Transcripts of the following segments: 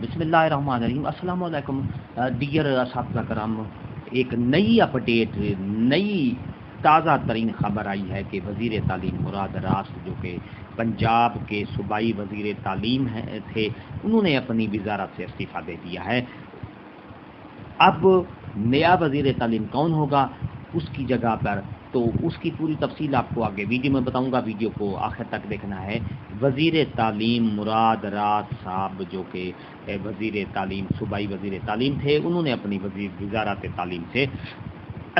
بسم اللہ الرحمن الرحیم۔ السلام علیکم ڈیئر اساتذہ کرام، ایک نئی اپڈیٹ، نئی تازہ ترین خبر آئی ہے کہ وزیر تعلیم مراد راس جو کہ پنجاب کے صوبائی وزیر تعلیم تھے، انہوں نے اپنی وزارت سے استعفیٰ دے دیا ہے۔ اب نیا وزیر تعلیم کون ہوگا اس کی جگہ پر، تو اس کی پوری تفصیل آپ کو آگے ویڈیو میں بتاؤں گا، ویڈیو کو آخر تک دیکھنا ہے۔ وزیر تعلیم مراد راس صاحب جو کہ وزیر تعلیم صوبائی وزیر تعلیم تھے، انہوں نے اپنی وزارت تعلیم سے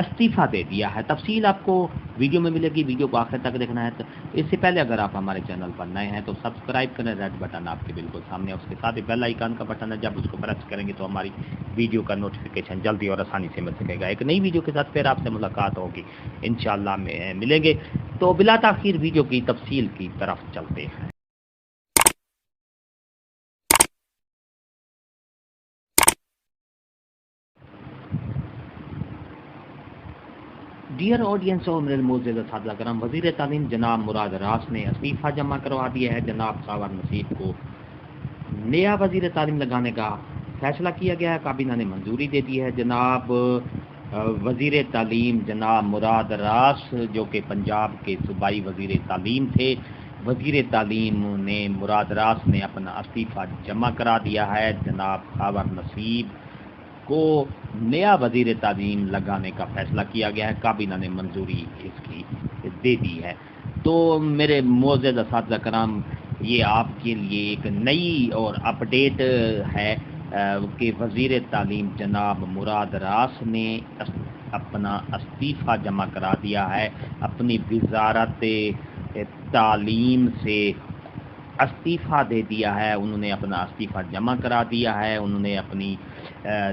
استعفیٰ دے دیا ہے۔ تفصیل آپ کو ویڈیو میں ملے گی، ویڈیو کو آخر تک دیکھنا ہے۔ تو اس سے پہلے اگر آپ ہمارے چینل پر نئے ہیں تو سبسکرائب کریں، ریڈ بٹن آپ کے بالکل سامنے، اس کے ساتھ ہی بیل آئیکن کا بٹن ہے، جب اس کو پریس کریں گے تو ہماری ویڈیو کا نوٹیفیکیشن جلدی اور آسانی سے مل سکے گا۔ ایک نئی ویڈیو کے ساتھ پھر آپ سے ملاقات ہوگی، انشاءاللہ ملیں گے۔ تو بلا تاخیر ویڈیو کی تفصیل کی طرف چلتے ہیں۔ ڈیئر آڈینس اور میرے معزز اساتذہ کرام، وزیر تعلیم جناب مراد راس نے استعفیٰ جمع کروا دیا ہے۔ جناب خاور نصیب کو نیا وزیر تعلیم لگانے کا فیصلہ کیا گیا ہے، کابینہ نے منظوری دے دی ہے۔ جناب وزیر تعلیم جناب مراد راس جو کہ پنجاب کے صوبائی وزیر تعلیم تھے، وزیر تعلیم نے مراد راس نے اپنا استعفیٰ جمع کرا دیا ہے۔ جناب خاور نصیب کو نیا وزیر تعلیم لگانے کا فیصلہ کیا گیا ہے، کابینہ نے منظوری اس کی دے دی ہے۔ تو میرے معزز اساتذہ کرام، یہ آپ کے لیے ایک نئی اور اپڈیٹ ہے کہ وزیر تعلیم جناب مراد راس نے اپنا استعفیٰ جمع کرا دیا ہے، اپنی وزارت تعلیم سے استعفیٰ دے دیا ہے۔ انہوں نے اپنا استعفیٰ جمع کرا دیا ہے، انہوں نے اپنی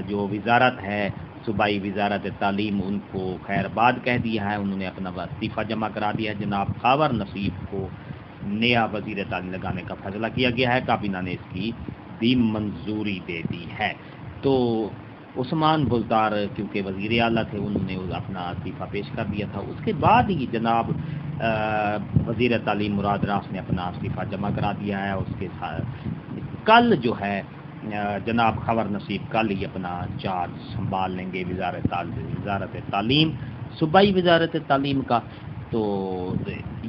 جو وزارت ہے صوبائی وزارت تعلیم، ان کو خیر باد کہہ دیا ہے، انہوں نے اپنا استعفیٰ جمع کرا دیا ہے۔ جناب خاور نصیب کو نیا وزیر تعلیم لگانے کا فیصلہ کیا گیا ہے، کابینہ نے اس کی بھی منظوری دے دی ہے۔ تو عثمان بلدار کیونکہ وزیر اعلیٰ تھے، انہوں نے اپنا استعفیٰ پیش کر دیا تھا، اس کے بعد ہی جناب وزیر تعلیم مراد راس نے اپنا استعفیٰ جمع کرا دیا ہے۔ اس کے ساتھ کل جو ہے جناب خاور نصیب کل ہی اپنا چارج سنبھال لیں گے وزارت تعلیم، صوبائی وزارت تعلیم کا۔ تو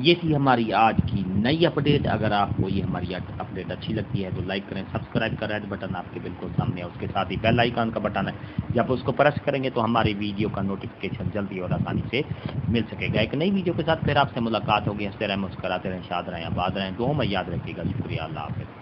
یہ تھی ہماری آج کی نئی اپڈیٹ۔ اگر آپ کو یہ ہماری اپڈیٹ اچھی لگتی ہے تو لائک کریں، سبسکرائب کا ریڈ بٹن آپ کے بالکل سامنے ہے، اس کے ساتھ ہی بیل آئیکن کا بٹن ہے، جب اس کو پریس کریں گے تو ہماری ویڈیو کا نوٹیفیکیشن جلدی اور آسانی سے مل سکے گا۔ ایک نئی ویڈیو کے ساتھ پھر آپ سے ملاقات ہوگی۔ ہنستے رہیں، مسکراتے رہیں، شاد رہیں، آباد رہیں، دعاؤں میں یاد رکھیے گا۔ شکریہ، اللہ حافظ۔